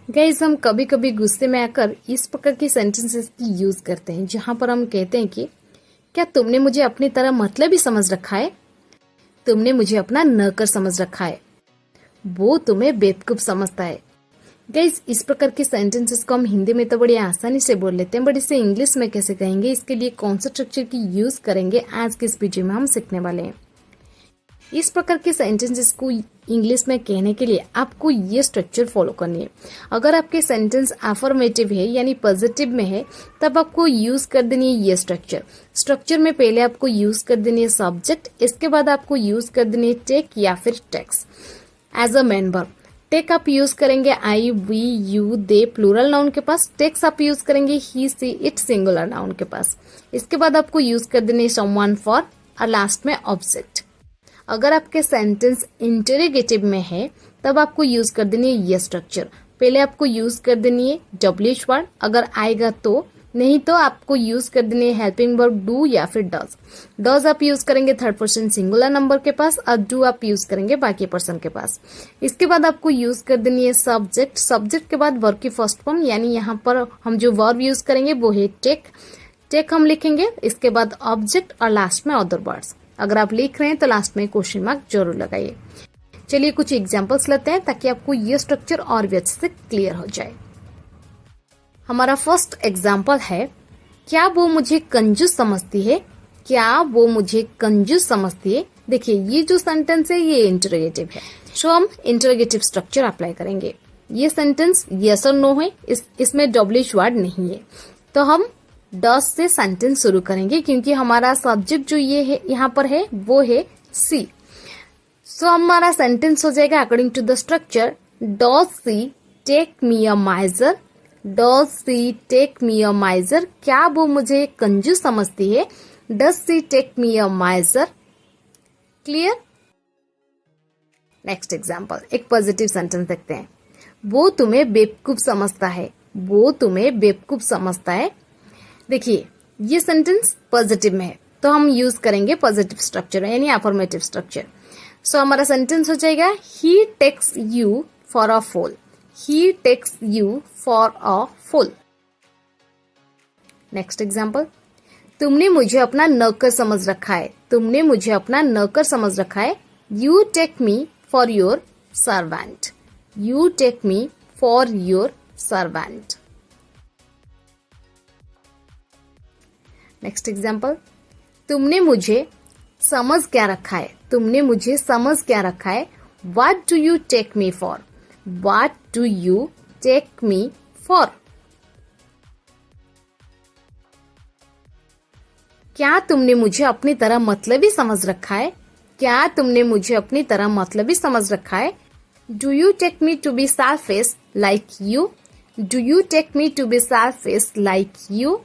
Guys हम कभी कभी गुस्से में आकर इस प्रकार की सेंटेंसेस की यूज करते हैं जहां पर हम कहते हैं कि क्या तुमने मुझे अपनी तरह मतलब ही समझ रखा है, तुमने मुझे अपना नौकर समझ रखा है, वो तुम्हें बेवकूफ समझता है। गाइज इस प्रकार के सेंटेंसेस को हम हिंदी में तो बड़ी आसानी से बोल लेते हैं, बट इसे इंग्लिश में कैसे कहेंगे, इसके लिए कौन सा स्ट्रक्चर की यूज करेंगे, आज के इस वीडियो में हम सीखने वाले हैं। इस प्रकार के सेंटेंसेस को इंग्लिश में कहने के लिए आपको ये स्ट्रक्चर फॉलो करनी है। अगर आपके सेंटेंस अफर्मेटिव है यानी पॉजिटिव में है तब आपको यूज कर देनी है ये स्ट्रक्चर में पहले आपको यूज कर देनी है सब्जेक्ट, इसके बाद आपको यूज कर देनी है टेक या फिर takes. As a member take आप यूज करेंगे I we you they plural noun के पास, टेक्स आप यूज करेंगे he she it singular noun के पास। इसके बाद आपको यूज कर देनी है समवन फॉर और लास्ट में ऑब्जेक्ट। अगर आपके सेंटेंस इंटरोगेटिव में है तब आपको यूज कर देनी है ये स्ट्रक्चर। पहले आपको यूज कर देनी है डब्ल्यूएच वर्ड अगर आएगा तो, नहीं तो आपको यूज कर देनी है हेल्पिंग वर्ब डू या फिर डज। डज आप यूज करेंगे थर्ड पर्सन सिंगुलर नंबर के पास और डू आप यूज करेंगे बाकी पर्सन के पास। इसके बाद आपको यूज कर देनी है सब्जेक्ट। सब्जेक्ट के बाद वर्ब की फर्स्ट फॉर्म यानी यहाँ पर हम जो वर्ब यूज करेंगे वो है टेक हम लिखेंगे। इसके बाद ऑब्जेक्ट और लास्ट में अदर वर्ड्स। अगर आप लिख रहे हैं तो लास्ट में क्वेश्चन मार्क जरूर लगाइए। चलिए कुछ एग्जांपल्स लेते हैं ताकि आपको ये स्ट्रक्चर और भी अच्छे से क्लियर हो जाए। हमारा फर्स्ट एग्जांपल है, क्या वो मुझे कंजूस समझती है, क्या वो मुझे कंजूस समझती है। देखिए ये जो सेंटेंस है ये इंटरोगेटिव है, तो हम इंटरोगेटिव स्ट्रक्चर अप्लाई करेंगे। ये सेंटेंस यस और नो है, इसमें डब्ल्यूएच वर्ड नहीं है, तो हम डज से सेंटेंस शुरू करेंगे क्योंकि हमारा सब्जेक्ट जो ये है यहाँ पर है वो है सी। सो हमारा सेंटेंस हो जाएगा according to the structure, does she take me a miser, does she take me a miser. क्या वो मुझे कंजूस समझती है, does she take me a miser. Clear. Next example, एक पॉजिटिव सेंटेंस देखते हैं, वो तुम्हें बेवकूफ समझता है, वो तुम्हें बेवकूफ समझता है। देखिए ये सेंटेंस पॉजिटिव में है तो हम यूज करेंगे पॉजिटिव स्ट्रक्चर यानी अफर्मेटिव स्ट्रक्चर। सो हमारा सेंटेंस हो जाएगा, he takes you for a fool, he takes you for a fool. Next example, तुमने मुझे अपना नौकर समझ रखा है, तुमने मुझे अपना नौकर समझ रखा है। You take me for your servant, you take me for your servant. Next example, तुमने मुझे समझ क्या रखा है, तुमने मुझे समझ क्या रखा है। What do you take me for? What do you take me for? क्या तुमने मुझे अपनी तरह मतलबी समझ रखा है, क्या तुमने मुझे अपनी तरह मतलबी समझ रखा है। Do you take me to be selfish like you? Do you take me to be selfish like you?